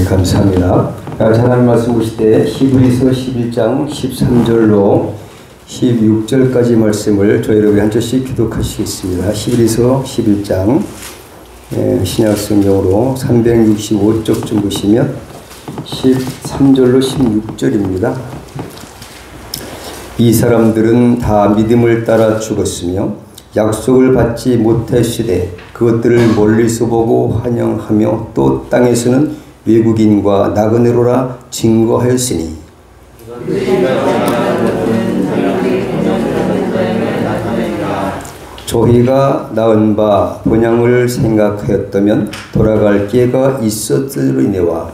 네, 감사합니다. 하나님 말씀 보실 때 히브리서 11장 13절로 16절까지 말씀을 저희 여러분이 한 절씩 교독하시겠습니다. 히브리서 11장 신약성경으로 365쪽쯤 보시면 13절로 16절입니다. 이 사람들은 다 믿음을 따라 죽었으며 약속을 받지 못하시되 그것들을 멀리서 보고 환영하며 또 땅에서는 외국인과 나그네로라 증거하였으니 저희가 낳은 바 본향을 생각하였다면 돌아갈 기회가 있었으리니와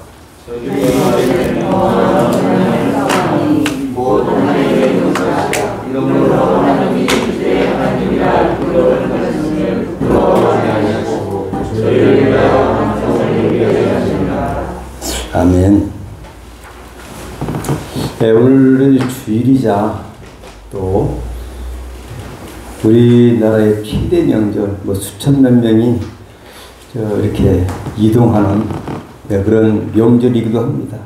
아멘. 네, 오늘은 주일이자 또 우리나라의 최대 명절, 수천만 명이 이렇게 이동하는 그런 명절이기도 합니다.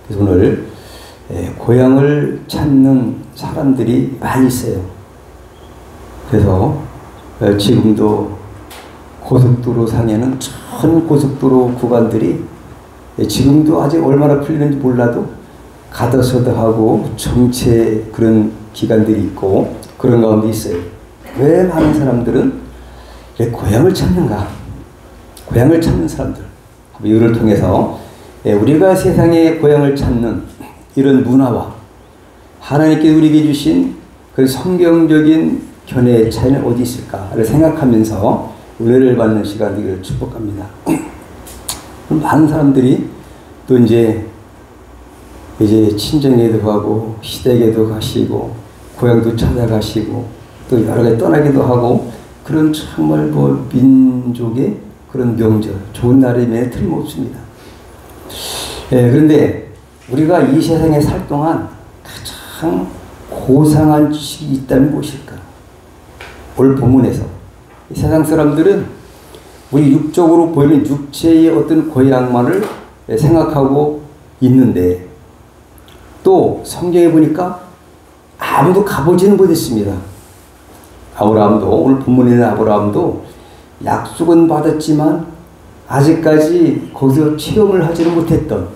그래서 오늘 고향을 찾는 사람들이 많이 있어요. 그래서 지금도 고속도로 상에는 전 고속도로 구간들이 지금도 아직 얼마나 풀리는지 몰라도 가다서다 하고 정체 그런 기간들이 있고 그런 가운데 있어요. 왜 많은 사람들은 왜 고향을 찾는가? 고향을 찾는 사람들. 이를 통해서 우리가 세상에 고향을 찾는 이런 문화와 하나님께 우리에게 주신 그 성경적인 견해의 차이는 어디 있을까를 생각하면서 은혜를 받는 시간 되기를 축복합니다. 많은 사람들이 또 이제 친정에도 가고 시댁에도 가시고 고향도 찾아가시고 또 여러 개 떠나기도 하고 그런 정말 민족의 그런 명절 좋은 날임에 틀림없습니다. 그런데 우리가 이 세상에 살 동안 가장 고상한 지식이 있다면 무엇일까? 오늘 본문에서 이 세상 사람들은 우리 육적으로 보이는 육체의 어떤 고향만을 생각하고 있는데 또 성경에 보니까 아무도 가보지는 못했습니다. 아브라함도 오늘 본문에 있는 아브라함도 약속은 받았지만 아직까지 거기서 체험을 하지는 못했던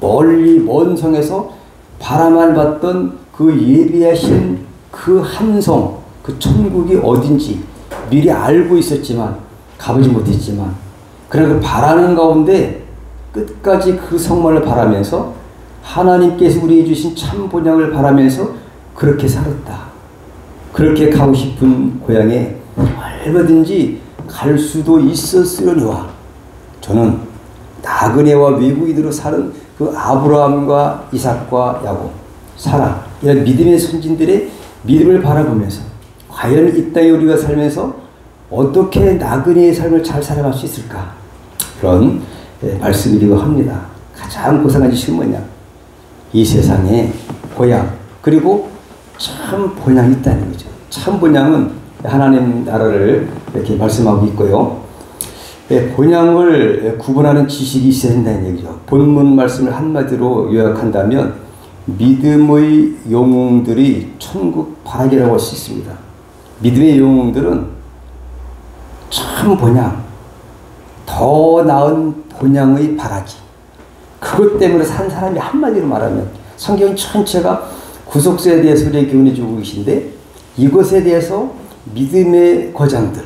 멀리 먼 성에서 바라만 봤던 그 예비하신 그 함성, 그 천국이 어딘지 미리 알고 있었지만 가보지 못했지만 그러나 그 바라는 가운데 끝까지 그 성만을 바라면서 하나님께서 우리에게 주신 참 본향을 바라면서 그렇게 살았다. 그렇게 가고 싶은 고향에 얼마든지 갈 수도 있었으려니와 저는 나그네와 외국인으로 사는 그 아브라함과 이삭과 야곱, 사라 이런 믿음의 선진들의 믿음을 바라보면서 과연 이 땅에 우리가 살면서 어떻게 나그네의 삶을 잘 살아갈 수 있을까? 그런 말씀이기도 합니다. 가장 고상한 지식은 뭐냐? 이 세상에 고향 그리고 참 본향이 있다는 거죠. 참 본향은 하나님 나라를 이렇게 말씀하고 있고요. 본향을 구분하는 지식이 있어야 된다는 얘기죠. 본문 말씀을 한마디로 요약한다면 믿음의 영웅들이 천국 바라기라고 할 수 있습니다. 믿음의 영웅들은 참 본향, 더 나은 본향의 바라기. 그것 때문에 산 사람이 한마디로 말하면 성경 전체가 구속사에 대해서 우리에게 교훈해 주고 계신데 이것에 대해서 믿음의 거장들,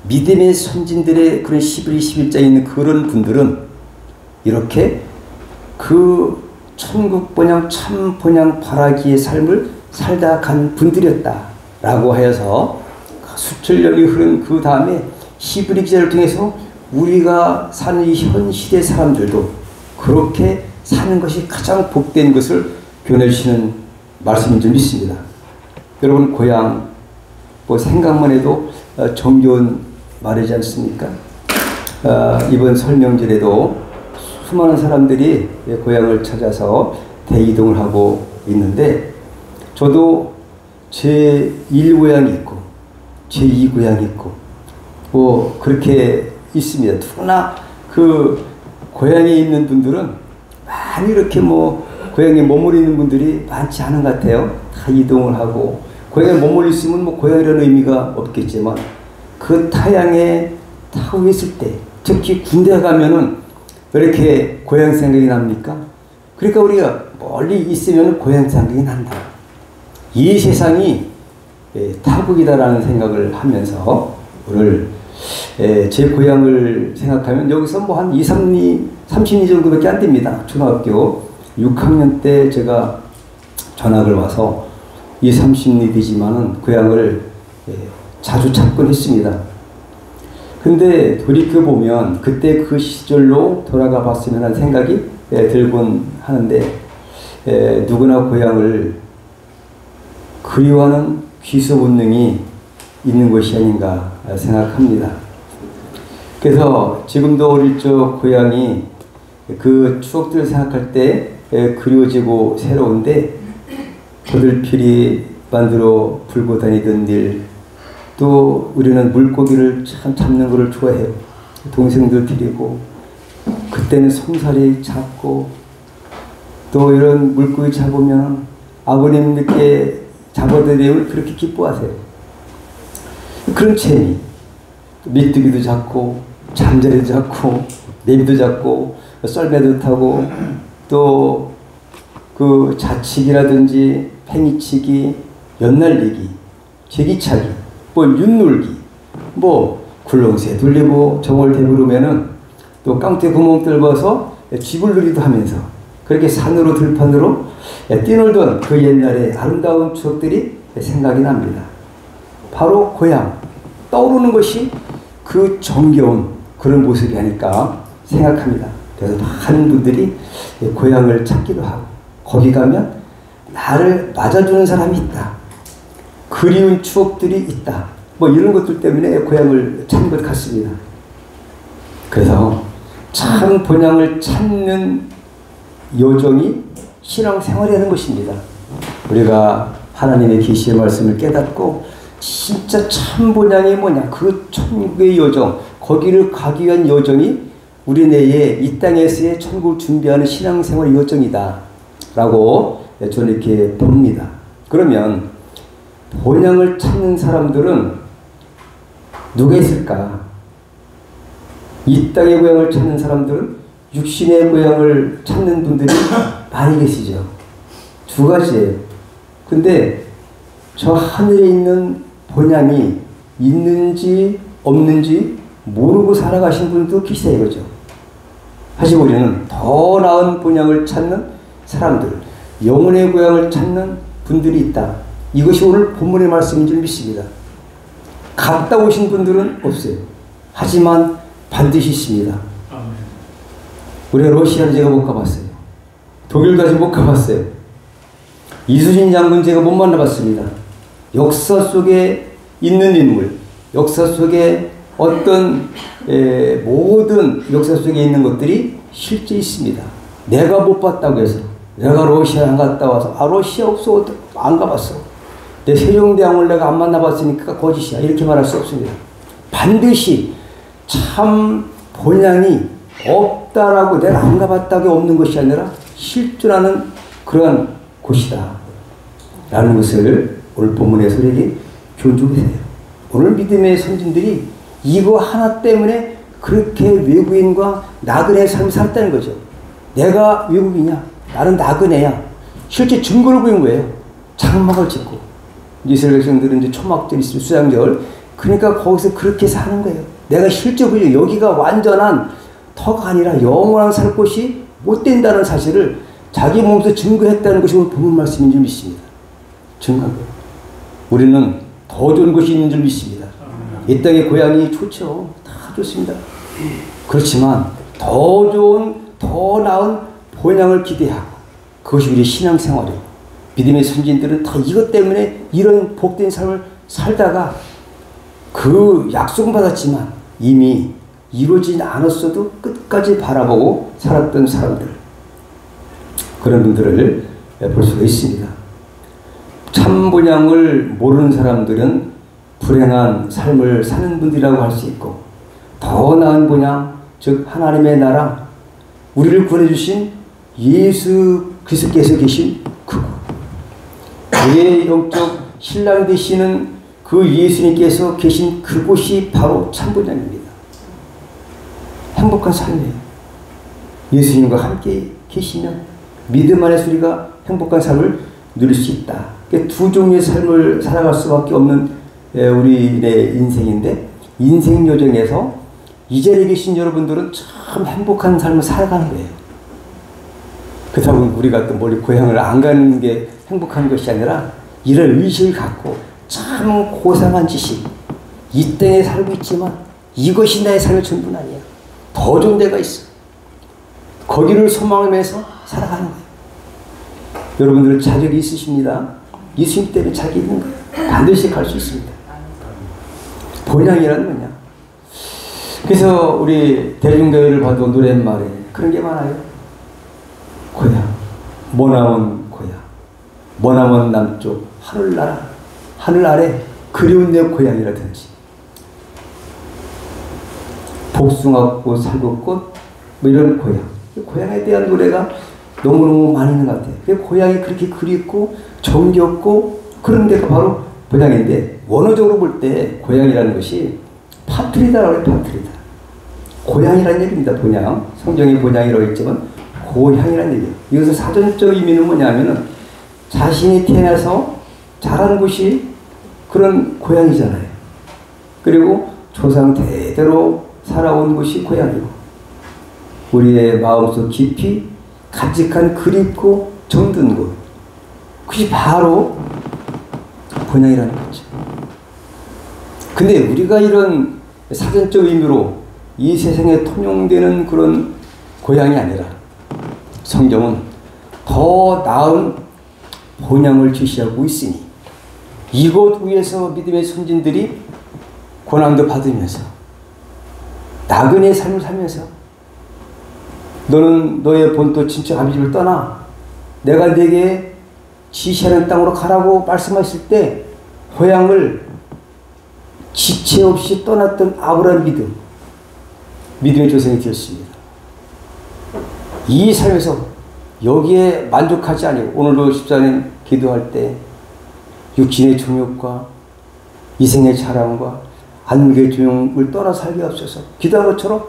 믿음의 선진들의 그런 11, 11장에 있는 그런 분들은 이렇게 그 천국 본향, 참 본향 바라기의 삶을 살다 간 분들이었다라고 하여서 수천 년이 흐른 그 다음에 히브리 기자를 통해서 우리가 사는 이 현 시대 사람들도 그렇게 사는 것이 가장 복된 것을 교훈해 주시는 말씀인 줄 믿습니다. 여러분 고향 생각만 해도 정겨운 말이지 않습니까? 이번 설명절에도 수많은 사람들이 고향을 찾아서 대이동을 하고 있는데 저도 제 1고향이 있고 제 2고향이 있고 그렇게 있습니다. 특히나 그 고향에 있는 분들은 많이 이렇게 뭐 고향에 머무르는 분들이 많지 않은 것 같아요. 다 이동을 하고 고향에 머물러 있으면 뭐 고향이라는 의미가 없겠지만 그 타향에 타고 있을 때 특히 군대 가면은 왜 이렇게 고향 생각이 납니까? 그러니까 우리가 멀리 있으면 고향 생각이 난다. 이 세상이 타국이다라는 생각을 하면서 오늘 제 고향을 생각하면 여기서 뭐 한 30리 정도밖에 안 됩니다. 중학교 6학년 때 제가 전학을 와서 30리 되지만은 고향을 자주 찾곤 했습니다. 근데 돌이켜보면 그때 그 시절로 돌아가 봤으면 하는 생각이 들곤 하는데 누구나 고향을 그리워하는 귀소 본능이 있는 것이 아닌가 생각합니다. 그래서 지금도 어릴 적 고향이 그 추억들을 생각할 때 그리워지고 새로운데 거들필이 만들어 불고 다니던 일, 또 우리는 물고기를 참 잡는 것을 좋아해요. 동생들 데리고 그때는 송사리 잡고 또 이런 물고기 잡으면 아버님께 잡아드리면 그렇게 기뻐하세요. 그런 재미, 메뚜기도 잡고 잠자리도 잡고 내비도 잡고 썰매도 타고 또 그 자치기라든지 팽이치기, 연날리기, 제기차기, 뭐 윷놀기, 뭐 굴렁쇠 돌리고 정월 대부르면은 또 깡패 구멍 뚫어서 쥐불놀이도 하면서 그렇게 산으로 들판으로 뛰놀던 그 옛날의 아름다운 추억들이 생각이 납니다. 바로 고향, 떠오르는 것이 그 정겨운 그런 모습이 아닐까 생각합니다. 그래서 많은 분들이 고향을 찾기도 하고 거기 가면 나를 맞아주는 사람이 있다. 그리운 추억들이 있다. 뭐 이런 것들 때문에 고향을 찾는 것 같습니다. 그래서 참 본향을 찾는 여정이 신앙생활이라는 것입니다. 우리가 하나님의 계시의 말씀을 깨닫고 진짜 참 본향이 뭐냐, 그 천국의 여정, 거기를 가기 위한 여정이 우리 내에 이 땅에서의 천국을 준비하는 신앙생활의 여정이다 라고 저는 이렇게 봅니다. 그러면 본향을 찾는 사람들은 누가 있을까? 이 땅의 고향을 찾는 사람들은 육신의 고향을 찾는 분들이 많이 계시죠. 두 가지예요. 근데 저 하늘에 있는 본향이 있는지 없는지 모르고 살아가신 분도 계세요. 이거죠. 하지만 우리는 더 나은 본향을 찾는 사람들, 영혼의 고향을 찾는 분들이 있다. 이것이 오늘 본문의 말씀인 줄 믿습니다. 갔다 오신 분들은 없어요. 하지만 반드시 있습니다. 우리가 러시아를 제가 못 가봤어요. 독일까지 못 가봤어요. 이수진 장군 제가 못 만나봤습니다. 역사 속에 있는 인물, 역사 속에 어떤 모든 역사 속에 있는 것들이 실제 있습니다. 내가 못 봤다고 해서 내가 러시아 안 갔다 와서 러시아 없어 안 가봤어. 내 세종대왕을 내가 안 만나봤으니까 거짓이야 이렇게 말할 수 없습니다. 반드시 참 본향이 없다라고 내가 안 가봤다고 없는 것이 아니라 실존하는 그러한 곳이다 라는 것을 오늘 본문에서 우리에게 교훈주고 있어요. 오늘 믿음의 선진들이 이거 하나 때문에 그렇게 외국인과 나그네의 삶을 살았다는 거죠. 내가 외국이냐? 나는 나그네야. 실제 증거를 보인 거예요. 장막을 짓고 이스라엘 백성들은 이제 초막절 있을 수장절, 그러니까 거기서 그렇게 사는 거예요. 내가 실제 보여. 여기가 완전한 터가 아니라 영원한 살 곳이 못 된다는 사실을 자기 몸에서 증거했다는 것이 오늘 본문 말씀인 줄 믿습니다. 증거한 거예요. 우리는 더 좋은 것이 있는 줄 믿습니다. 이 땅의 고향이 좋죠. 다 좋습니다. 그렇지만 더 좋은, 더 나은 본향을 기대하고 그것이 우리 신앙생활이에요. 믿음의 선진들은 다 이것 때문에 이런 복된 삶을 살다가 그 약속은 받았지만 이미 이루어지지 않았어도 끝까지 바라보고 살았던 사람들, 그런 분들을 볼 수가 있습니다. 참 본향을 모르는 사람들은 불행한 삶을 사는 분들이라고 할 수 있고, 더 나은 본향, 즉 하나님의 나라, 우리를 구원해 주신 예수 그리스도께서 계신 그곳, 내 영적 신랑 되시는 그 예수님께서 계신 그곳이 바로 참분양입니다. 행복한 삶이에요. 예수님과 함께 계시면 믿음 안에서 우리가 행복한 삶을 누릴 수 있다. 두 종류의 삶을 살아갈 수밖에 없는 우리의 인생인데, 인생 여정에서 이 자리에 계신 여러분들은 참 행복한 삶을 살아가는 거예요. 그렇다고 우리가 또 멀리 고향을 안 가는 게 행복한 것이 아니라 이런 의식을 갖고 참 고상한 지식, 이 땅에 살고 있지만 이것이 나의 삶의 전부는 아니야. 더 좋은 데가 있어. 거기를 소망하면서 살아가는 거예요. 여러분들은 자격이 있으십니다. 예수님 때문에 자격이 있는 거예요. 반드시 갈 수 있습니다. 본향이란 뭐냐? 그래서 우리 대중교회를 봐도 노랫말에 그런 게 많아요. 고향, 머나먼 고향, 머나먼 남쪽 하늘나라, 하늘 아래 그리운 내 고향이라든지, 복숭아꽃, 살구꽃, 뭐 이런 고향, 고향에 대한 노래가 너무너무 많이 있는 것 같아요. 고향이 그렇게 그립고 정겹고 그런 데가 바로 고향인데, 원어적으로 볼 때 고향이라는 것이 파트리다라고 해요. 파트리다. 고향이라는 얘기입니다. 본향. 성경에 본향이라고 했지만 고향이라는 얘기예요. 이것의 사전적 의미는 뭐냐면은 자신이 태어나서 자란 곳이 그런 고향이잖아요. 그리고 조상 대대로 살아온 곳이 고향이고, 우리의 마음속 깊이 간직한 그립고 정든 곳, 그것이 바로 본향이라는 거죠. 근데 우리가 이런 사전적 의미로 이 세상에 통용되는 그런 고향이 아니라 성경은 더 나은 본향을 제시하고 있으니, 이곳 위에서 믿음의 선진들이 고난도 받으면서 나그네의 삶을 살면서 너는 너의 본토 친척 아비집을 떠나 내가 네게 지시하는 땅으로 가라고 말씀하실 때 고향을 지체 없이 떠났던 아브라함 믿음의 조상이 되었습니다. 이 삶에서 여기에 만족하지 아니고, 오늘도 집사님 기도할 때 육신의 정욕과 이생의 자랑과 안목의 조용을 떠나 살게 하옵소서 기도한 것처럼,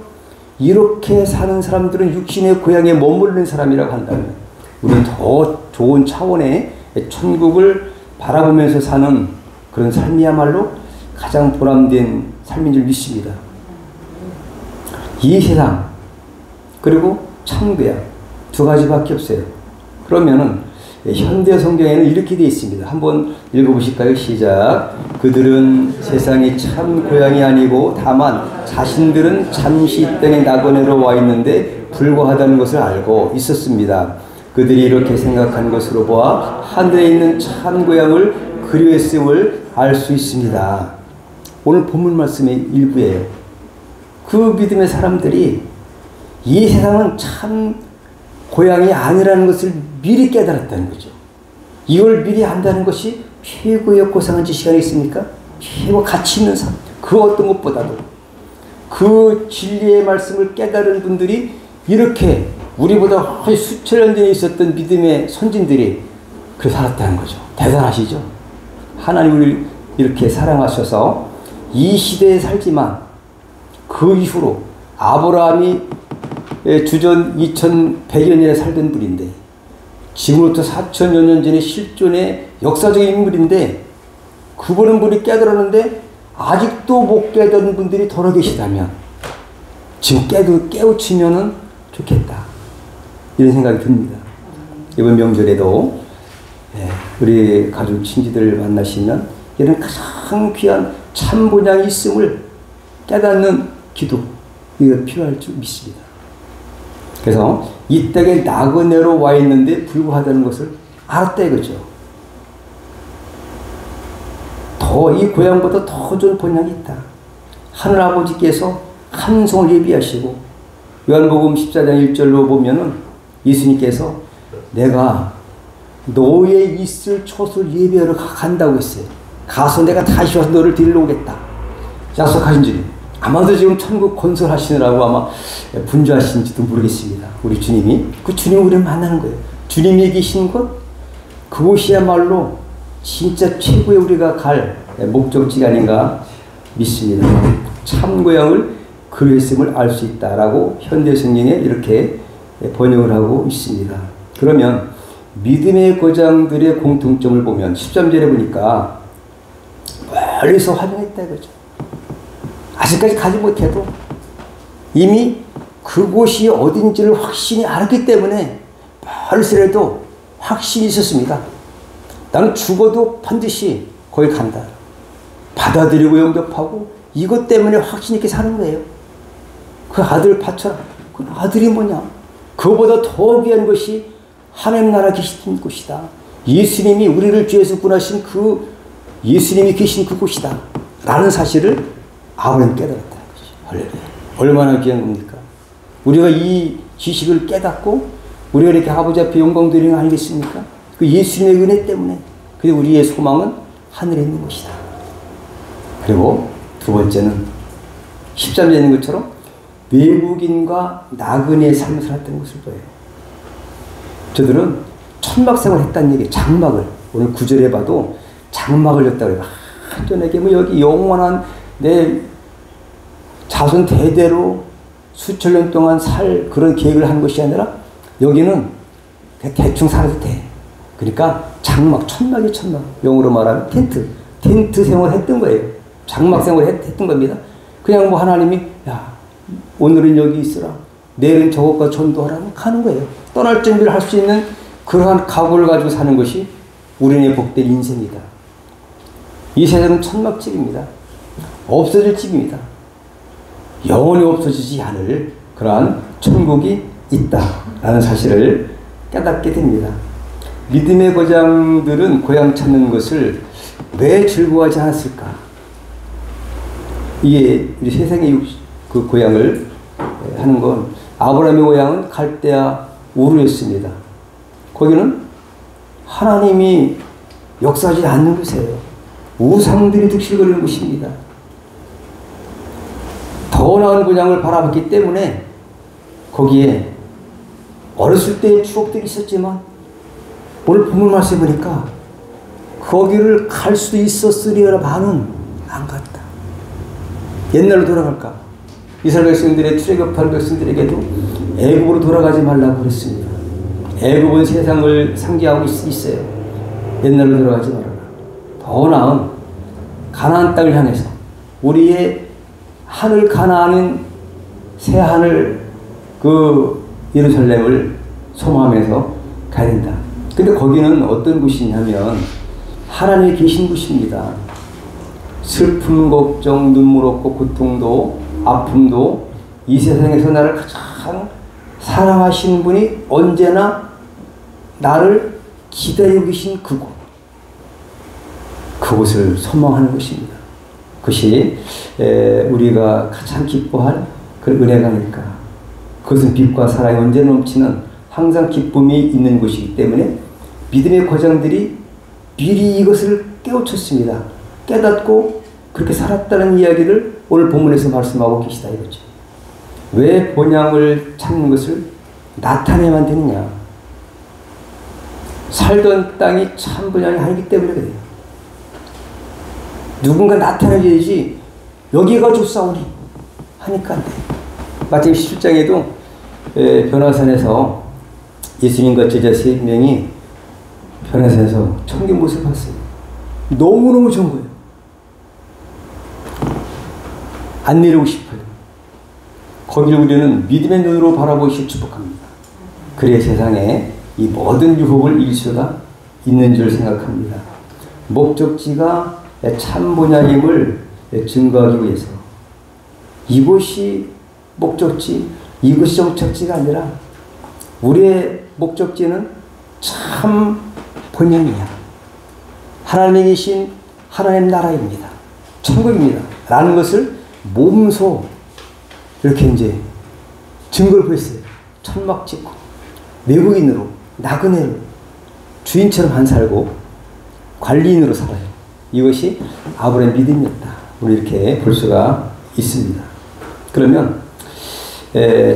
이렇게 사는 사람들은 육신의 고향에 머무르는 사람이라고 한다면 우리는 더 좋은 차원의 천국을 바라보면서 사는 그런 삶이야말로 가장 보람된 삶인 줄 믿습니다. 이 세상 그리고 참고향 두 가지밖에 없어요. 그러면은 현대 성경에는 이렇게 되어 있습니다. 한번 읽어보실까요? 시작. 그들은 세상이 참 고향이 아니고 다만 자신들은 잠시 이 땅의 나그네로 와 있는데 불과하다는 것을 알고 있었습니다. 그들이 이렇게 생각한 것으로 보아 하늘에 있는 참 고향을 그리워했음을 알 수 있습니다. 오늘 본문 말씀의 일부예요. 그 믿음의 사람들이 이 세상은 참 고향이 아니라는 것을 미리 깨달았다는 거죠. 이걸 미리 안다는 것이 최고의 고상한 지식이 있습니까? 최고 가치 있는 삶. 그 어떤 것보다도 그 진리의 말씀을 깨달은 분들이, 이렇게 우리보다 수천 년 전에 있었던 믿음의 선진들이 그렇게 살았다는 거죠. 대단하시죠? 하나님을 이렇게 사랑하셔서 이 시대에 살지만 그 이후로 아브라함이 주전 2100여 년에 살던 분인데, 지금부터 4000여 년 전에 실존의 역사적인 인물인데, 그분은 분이 깨달았는데 아직도 못 깨달은 분들이 더러 계시다면 지금 깨우치면은 좋겠다, 이런 생각이 듭니다. 이번 명절에도 우리 가족 친지들 만나시면 이런 가장 귀한 참본향이 있음을 깨닫는 기도, 이거 필요할 줄 믿습니다. 그래서 이 땅에 나그네로 와 있는데 불구하다는 것을 알았다 이거죠. 더 이 고향보다 더 좋은 본향이 있다. 하늘 아버지께서 한 성을 예비하시고, 요한복음 14장 1절로 보면은 예수님께서 내가 너의 있을 처소를 예비하러 간다고 했어요. 가서 내가 다시 와서 너를 데리러 오겠다 약속하신 줄이 아마도 지금 천국 건설하시느라고 아마 분주하신지도 모르겠습니다. 우리 주님이. 그 주님 우리를 만나는 거예요. 주님이 계신 곳, 그곳이야말로 진짜 최고의 우리가 갈 목적지가 아닌가 믿습니다. 참 고향을 그리했음을 알 수 있다라고 현대 성경에 이렇게 번역을 하고 있습니다. 그러면 믿음의 고장들의 공통점을 보면 13절에 보니까 멀리서 환영했다 이거죠. 아직까지 가지 못해도 이미 그곳이 어딘지를 확신히 알았기 때문에 멀리서라도 확신이 있었습니다. 나는 죽어도 반드시 거기 간다. 받아들이고 영접하고 이것 때문에 확신 있게 사는 거예요. 그 아들 바쳐라. 그 아들이 뭐냐? 그보다 더 귀한 것이 하나님 나라 계신 곳이다. 예수님이 우리를 죄에서 구원하신 그 예수님이 계신 그곳이다. 라는 사실을 아브라함이 깨달았다는 것이죠. 할렐루야. 얼마나 귀한 겁니까? 우리가 이 지식을 깨닫고 우리가 이렇게 아버지 앞에 영광 드리는 거 아니겠습니까? 그 예수님의 은혜 때문에. 그리고 우리의 소망은 하늘에 있는 것이다. 그리고 두 번째는 13절에 있는 것처럼 외국인과 나그네의 삶을 살았던 것을 보여요. 저들은 천막생활을 했다는 얘기예요. 장막을. 오늘 9절에 봐도 장막을 졌다고 해요. 한전에게 뭐 여기 영원한 내 자손 대대로 수천 년 동안 살 그런 계획을 한 것이 아니라 여기는 그냥 대충 살아도 돼. 그러니까 장막, 천막이 천막. 영어로 말하면 텐트 생활을 했던 거예요. 장막 생활을 했던 겁니다. 그냥 뭐 하나님이 야 오늘은 여기 있으라. 내일은 저것과 전도하라고 가는 거예요. 떠날 준비를 할 수 있는 그러한 각오를 가지고 사는 것이 우리의 복된 인생이다. 이 세상은 천막집입니다. 없어질 집입니다. 영원히 없어지지 않을 그러한 천국이 있다라는 사실을 깨닫게 됩니다. 믿음의 고장들은 고향 찾는 것을 왜 즐거워하지 않았을까? 이게 우리 세상의 그 고향을 하는 건 아브라함의 고향은 갈대아 우르였습니다. 거기는 하나님이 역사하지 않는 곳이에요. 우상들이 득실거리는 곳입니다. 더 나은 고향을 바라봤기 때문에 거기에 어렸을 때의 추억들이 있었지만 오늘 본문 말씀 보니까 거기를 갈 수도 있었으리라마는 안 갔다. 옛날로 돌아갈까? 이스라엘 백성들의 출애굽한 백성들에게도 애굽으로 돌아가지 말라고 그랬습니다. 애굽은 세상을 상징하고 있어요. 옛날로 돌아가지 말아라. 더 나은 가나안 땅을 향해서 우리의 하늘 가나안은 새 하늘 그 예루살렘을 소망하면서 가야 된다. 근데 거기는 어떤 곳이냐면 하나님이 계신 곳입니다. 슬픔, 걱정, 눈물 없고 고통도 아픔도 이 세상에서 나를 가장 사랑하시는 분이 언제나 나를 기다리고 계신 그곳. 그곳을 소망하는 것입니다. 그것이 우리가 가장 기뻐할 그런 은혜가 아닐까. 그것은 빛과 사랑이 언제 넘치는 항상 기쁨이 있는 곳이기 때문에 믿음의 과장들이 미리 이것을 깨우쳤습니다. 깨닫고 그렇게 살았다는 이야기를 오늘 본문에서 말씀하고 계시다 이거죠. 왜 본향을 찾는 것을 나타내야만 되느냐. 살던 땅이 참 본향이 아니기 때문에 그래요. 누군가 나타내야지 여기가 좋사오니 하니까 안 돼요. 마태복음 17장에도 변화산에서 예수님과 제자 3명이 변화산에서 천국 모습을 봤어요. 너무너무 좋은 거예요. 안 내려오고 싶어요. 거기를 우리는 믿음의 눈으로 바라보시길 축복합니다. 그래야 세상에 이 모든 유혹을 이길 수가 있는 줄 생각합니다. 목적지가 참 본향임을 증거하기 위해서 이곳이 목적지, 이곳이 정착지가 아니라 우리의 목적지는 참 본향이야. 하나님이 계신 하나님 나라입니다. 천국입니다. 라는 것을 몸소 이렇게 이제 증거를 보였어요. 천막 짓고 외국인으로 나그네로 주인처럼 안 살고 관리인으로 살아요. 이것이 아브라함의 믿음이었다. 우리 이렇게 볼 수가 있습니다. 그러면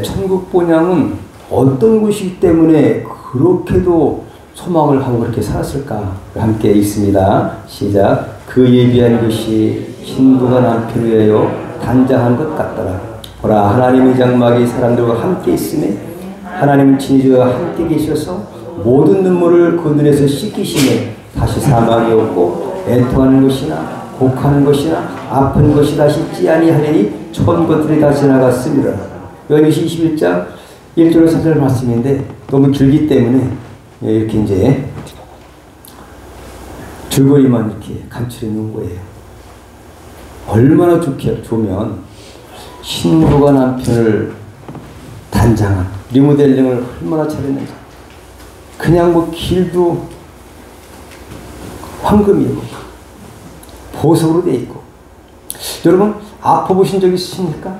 천국 본향은 어떤 곳이기 때문에 그렇게도 소망을 하고 그렇게 살았을까? 함께 읽습니다. 시작. 그 예비한 것이 신부가 남편을 위하여 단장한 것 같더라. 보라, 하나님의 장막이 사람들과 함께 있음에 하나님은 친히 저와 함께 계셔서 모든 눈물을 그 눈에서 씻기시네. 다시 사망이 없고 애통하는 것이나 곡하는 것이나 아픈 것이 다시 있지 아니하리니 처음 것들이 다 지나갔습니다. 요한계시 21장 1절로 3절 말씀인데 너무 길기 때문에 이렇게 이제 줄거리만 이렇게 감출해 놓은 거예요. 얼마나 좋으면 신부가 남편을 단장한 리모델링을 얼마나 잘했는지. 그냥 뭐 길도 황금이고 보석으로 돼 있고. 여러분 아파 보신 적 있으십니까?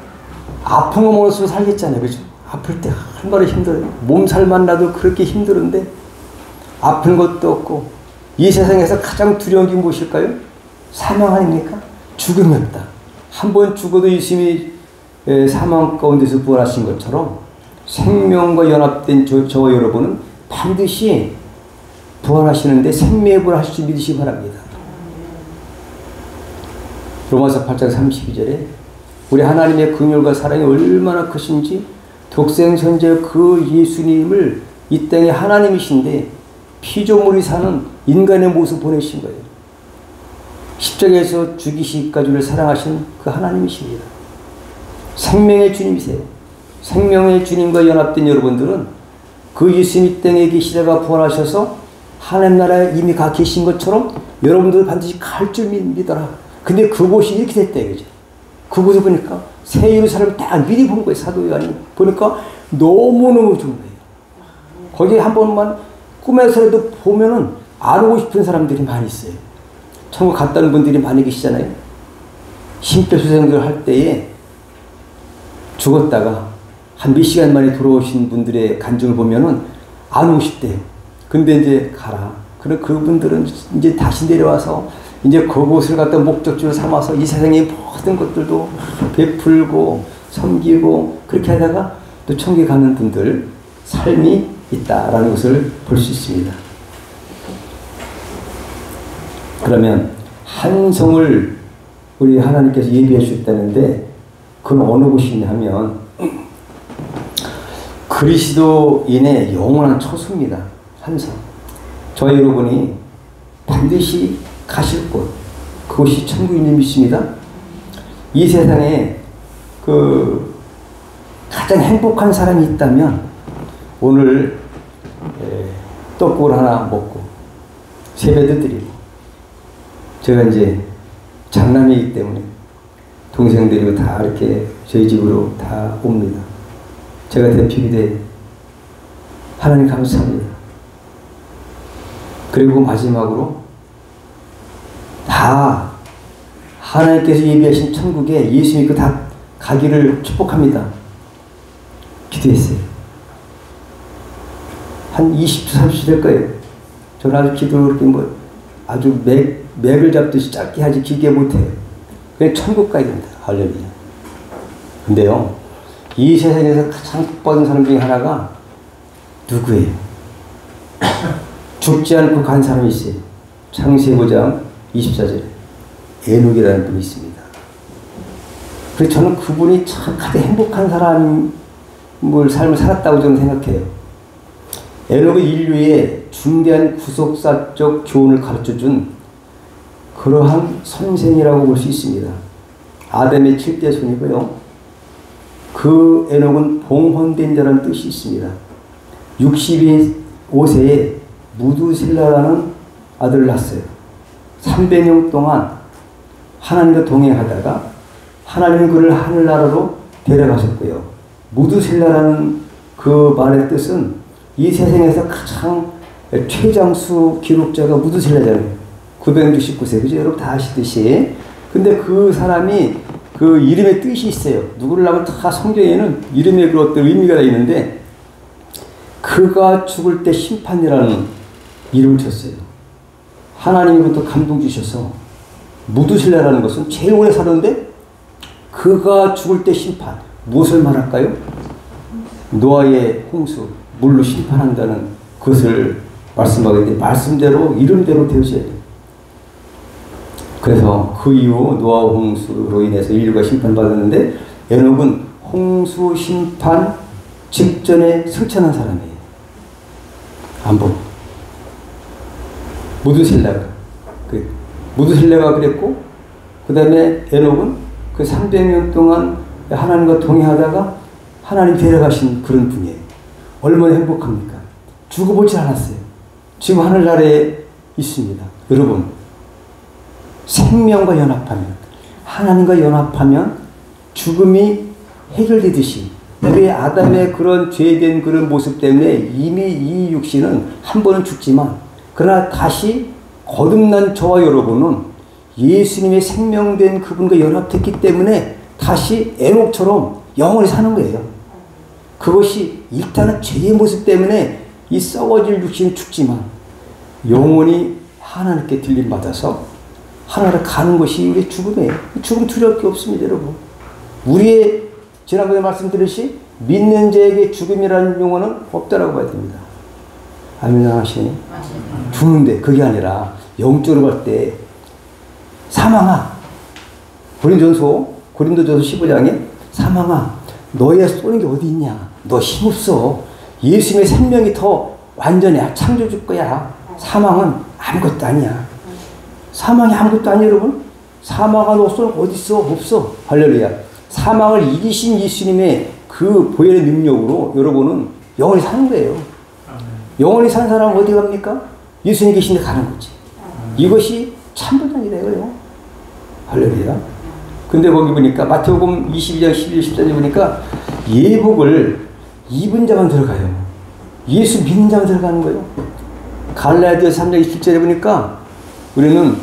아픈 거 먹었으면 살겠잖아요, 그죠? 아플 때 얼마나 힘들어요. 몸살만 나도 그렇게 힘들은데 아픈 것도 없고. 이 세상에서 가장 두려운 게 무엇일까요? 사망 아닙니까? 죽음이 없다. 한 번 죽어도 예수님이 사망 가운데서 부활하신 것처럼 생명과 연합된 저와 여러분은 반드시 부활하시는데 생명의 부활 하실 줄 믿으시기 바랍니다. 로마서 8장 32절에 우리 하나님의 긍휼과 사랑이 얼마나 크신지 독생선자 그 예수님을 이 땅에 하나님이신데 피조물이 사는 인간의 모습 보내신 거예요. 십자가에서 죽이시기까지 우리를 사랑하신 그 하나님이십니다. 생명의 주님이세요. 생명의 주님과 연합된 여러분들은 그 예수님 이 땅에 계시다가 부활하셔서 하나님 나라에 이미 가 계신 것처럼 여러분들 반드시 갈 줄 믿더라. 근데 그곳이 이렇게 됐대, 그죠? 그곳에 보니까 새 예루살렘을 딱 미리 본 거예요. 사도 요한이 보니까 너무너무 좋은 거예요. 거기 한 번만 꿈에서라도 보면은 안 오고 싶은 사람들이 많이 있어요. 천국 갔다는 분들이 많이 계시잖아요. 심폐소생술 할 때에 죽었다가 한 몇 시간 만에 돌아오신 분들의 간증을 보면은 안 오고 싶대요. 근데 이제 가라. 그럼 그분들은 이제 다시 내려와서 이제 그곳을 갖다 목적지로 삼아서 이 세상의 모든 것들도 베풀고 섬기고 그렇게 하다가 또 천국에 가는 분들 삶이 있다라는 것을 볼 수 있습니다. 그러면 한 성을 우리 하나님께서 예비해 주셨다는데 그건 어느 곳이냐 하면 그리스도인의 영원한 처소입니다. 한 성. 저희 여러분이 반드시 가실 곳, 그곳이 천국인 줄 믿습니다. 이 세상에 그 가장 행복한 사람이 있다면 오늘 떡국을 하나 먹고 세배도 드리고, 제가 이제 장남이기 때문에 동생들이 다 이렇게 저희 집으로 다 옵니다. 제가 대표기대 하나님 감사합니다. 그리고 마지막으로 다 하나님께서 예비하신 천국에 예수 믿고 다 가기를 축복합니다. 기도했어요. 한 20주, 30주 될 거예요. 저는 아주 기도를 그렇게 뭐 아주 맥을 잡듯이 짧게 하지 길게 못해요. 그냥 천국 가야 됩니다. 할렐루야. 근데요, 이 세상에서 가장 복받은 사람 중에 하나가 누구예요? 죽지 않고 간 사람이 있어요. 창세기 5장 24절에 에녹이라는 분이 있습니다. 그래서 저는 그분이 참 가장 행복한 삶을 살았다고 저는 생각해요. 에녹은 인류에 중대한 구속사적 교훈을 가르쳐준 그러한 선생이라고 볼 수 있습니다. 아담의 7대 손이고요. 그 에녹은 봉헌된 자라는 뜻이 있습니다. 65세에 무두실라라는 아들을 낳았어요. 300년 동안 하나님과 동행하다가 하나님은 그를 하늘나라로 데려가셨고요. 무두실라라는 그 말의 뜻은 이 세상에서 가장 최장수 기록자가 무두실라잖아요. 969세. 그죠? 여러분 다 아시듯이. 근데 그 사람이 그 이름의 뜻이 있어요. 누구를 낳으면 다 성경에는 이름의 그 어떤 의미가 있는데, 그가 죽을 때 심판이라는 이름을 쳤어요. 하나님으로부터 감동 주셔서 무두실라라는 것은 제일 오래 살았는데 그가 죽을 때 심판. 무엇을 말할까요? 노아의 홍수, 물로 심판한다는 그것을 말씀하겠는데 말씀대로 이름대로 되어져야 돼요. 그래서 그 이후 노아 홍수로 인해서 인류가 심판받았는데 에녹은 홍수 심판 직전에 승천한 사람이에요. 한번 무드셀라가 그랬고 그 다음에 에녹은 그 300년 동안 하나님과 동행하다가 하나님 데려가신 그런 분이에요. 얼마나 행복합니까? 죽어보지 않았어요. 지금 하늘나라에 있습니다. 여러분, 생명과 연합하면, 하나님과 연합하면 죽음이 해결되듯이 우리 아담의 그런 죄된 그런 모습 때문에 이미 이 육신은 한 번은 죽지만 그러나 다시 거듭난 저와 여러분은 예수님의 생명된 그분과 연합됐기 때문에 다시 에녹처럼 영원히 사는 거예요. 그것이 일단은 죄의 모습 때문에 이 썩어질 육신이 죽지만 영원히 하나님께 들림받아서 하나님을 가는 것이 우리의 죽음이에요. 죽음 두려울 게 없습니다, 여러분. 우리의 지난번에 말씀드렸듯이 믿는 자에게 죽음이라는 용어는 없다라고 봐야 됩니다. 아멘 하시니? 죽는데 그게 아니라 영적으로 볼 때 사망아, 고린도전서 15장에 사망아, 너의 쏘는 게 어디 있냐? 너 힘없어. 예수님의 생명이 더 완전해. 창조줄 거야. 사망은 아무것도 아니야. 사망이 아무것도 아니야, 여러분. 사망아, 너 쏘는 거 어디 있어? 없어. 할렐루야. 사망을 이기신 예수님의 그 보혈의 능력으로 여러분은 영원히 사는 거예요. 영원히 산 사람은 어디 갑니까? 예수님 계신 데 가는 거지. 이것이 참보장이다 이거예요. 할렐루야. 근데 거기 보니까 마태복음 22장 11, 14절 보니까 예복을 입은 자만 들어가요. 예수 믿는 자만 들어가는 거예요. 갈라디아서 3장 27절에 보니까 우리는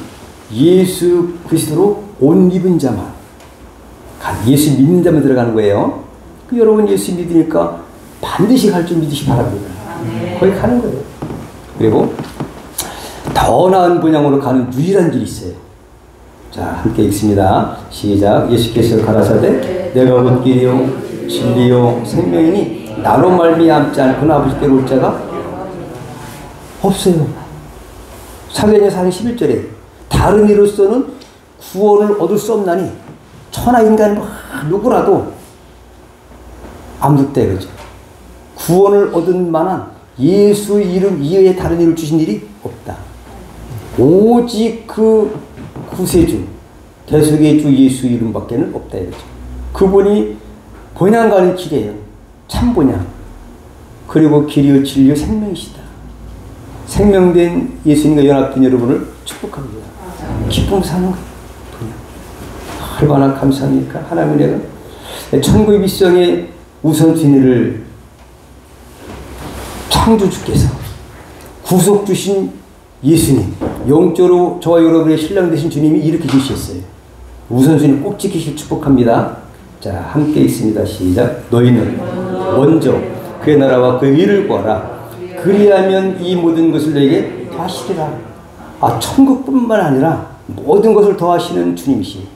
예수 그리스도로 옷 입은 자만, 예수 믿는 자만 들어가는 거예요. 그 여러분 예수 믿으니까 반드시 갈 줄 믿으시 바랍니다. 거기 가는 거예요. 그리고 더 나은 분양으로 가는 유일한 길이 있어요. 자, 함께 읽습니다. 시작. 예수께서 가라사대 내가 곧 길이요 진리요 생명이니 나로 말미암지 않고는 아버지께로 올 자가 없어요. 사도행전 4장 11절에 다른 이로서는 구원을 얻을 수 없나니 천하 인간 누구라도 아무도 없다 이거죠. 구원을 얻은 만한 예수 이름 이외에 다른 이름을 주신 일이 없다. 오직 그 구세주 대속의 주 예수 이름밖에는 없다 이거죠. 그분이 본향 가는 길이에요. 참 본향. 그리고 길이요 진리요 생명이시다. 생명된 예수님과 연합된 여러분을 축복합니다. 기쁨 사는 거예요. 얼마나 감사합니까? 하나님의 은혜가 천국의 미성의 우선순위를 창조주께서 구속 주신 예수님, 영적으로 저와 여러분의 신랑 되신 주님이 이렇게 주셨어요. 우선순위 꼭 지키시길 축복합니다. 자, 함께 있습니다. 시작. 너희는 먼저 그의 나라와 그의 의를 구하라. 그리하면 이 모든 것을 너에게 더하시리라. 아, 천국뿐만 아니라 모든 것을 더하시는 주님이시.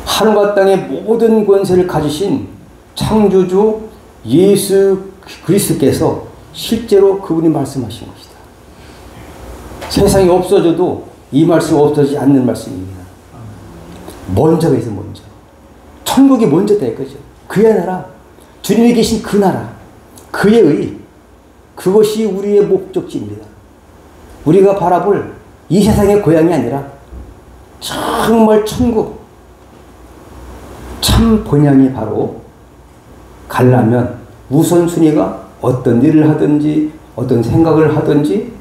하늘과 땅의 모든 권세를 가지신 창조주 예수 그리스도께서 실제로 그분이 말씀하신 것이다. 세상이 없어져도 이 말씀 없어지지 않는 말씀입니다. 먼저가 있어 먼저. 천국이 먼저다 이거죠. 그의 나라, 주님이 계신 그 나라, 그의 의, 그것이 우리의 목적지입니다. 우리가 바라볼 이 세상의 고향이 아니라 정말 천국, 참 본향이 바로 가려면 우선순위가 어떤 일을 하든지 어떤 생각을 하든지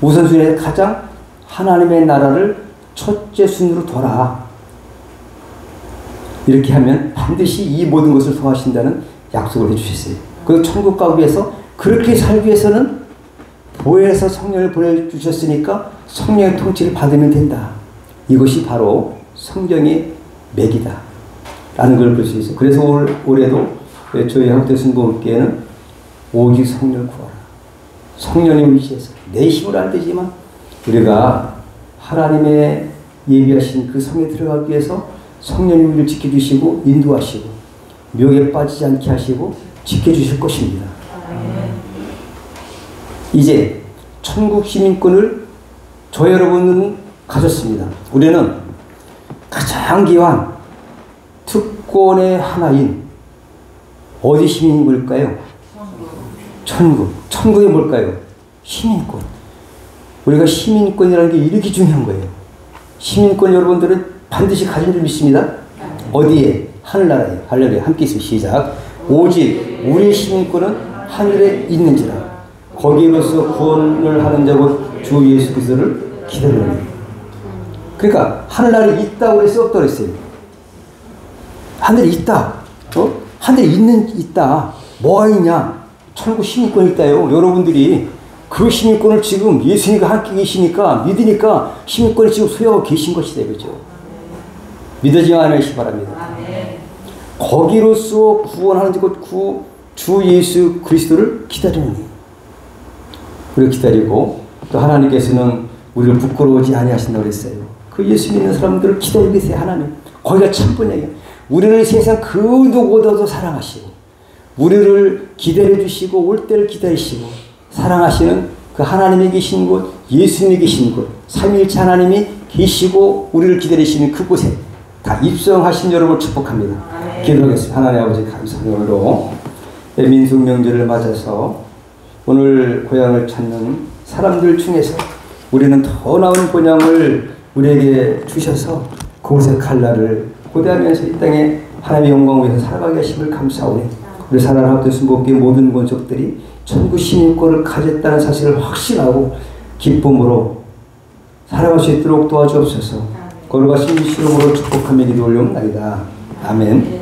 우선순위에서 가장 하나님의 나라를 첫째 순위로 둬라. 이렇게 하면 반드시 이 모든 것을 더하신다는 약속을 해주셨어요. 그 천국 가기 위해서 그렇게 살기 위해서는 보혜에서 성령을 보내주셨으니까 성령의 통치를 받으면 된다. 이것이 바로 성경의 맥이다 라는 걸 볼 수 있어요. 그래서 올해도 저희 한국대 순복음교회는 오직 성령을 구하라. 성령님 의지해서 내 힘으로 안 되지만 우리가 하나님의 예비하신 그 성에 들어가기 위해서 성령님 우리를 지켜주시고 인도하시고 묘에 빠지지 않게 하시고 지켜주실 것입니다. 이제 천국 시민권을 저 여러분은 가졌습니다. 우리는 가장 귀한 특권의 하나인 어디 시민인 걸까요? 천국. 천국이 뭘까요? 시민권. 우리가 시민권이라는 게 이렇게 중요한 거예요. 시민권 여러분들은 반드시 가진 줄 믿습니다. 어디에? 하늘나라에. 할렐루야. 함께 있으면 시작. 오직 우리의 시민권은 하늘에 있는지라. 거기로서 구원을 하는 자고 주 예수 그리스도를 기다리는. 그러니까 하늘나라에 있다고 해서 없다고 했어요. 하늘에 있다. 하늘에 있다. 뭐가 있냐? 천국 시민권이 있다요. 여러분들이 그 시민권을 지금 예수님과 함께 계시니까 믿으니까 시민권을 지금 소유하고 계신 것이다. 그죠? 믿어지만 않으시 바랍니다. 거기로서 구원하는 주 예수 그리스도를 기다리는 일. 우리가 기다리고 또 하나님께서는 우리를 부끄러워하지 아니하신다고 그랬어요. 그 예수 믿는 사람들을 기다리고 계세요. 하나님. 거기가 참 번역이에요. 우리를 세상 그 누구보다도 사랑하시고 우리를 기다려주시고 올 때를 기다리시고 사랑하시는 그 하나님이 계신 곳, 예수님이 계신 곳, 삼위일체 하나님이 계시고 우리를 기다리시는 그곳에 다 입성하신 여러분을 축복합니다. 기도하겠습니다. 하나님 아버지 감사합니다. 오늘도 민속 명절을 맞아서 오늘 고향을 찾는 사람들 중에서 우리는 더 나은 본향을 우리에게 주셔서 그곳의 칼날을 고대하면서 이 땅에 하나님의 영광을 위해서 살아가게 하심을 감사오니 우리 사랑하는 순복의 모든 권속들이 천국 시민권을 가졌다는 사실을 확신하고 기쁨으로 살아갈 수 있도록 도와주옵소서. 거룩하신 이름으로 축복하며 기도 올려옵나이다. 아멘.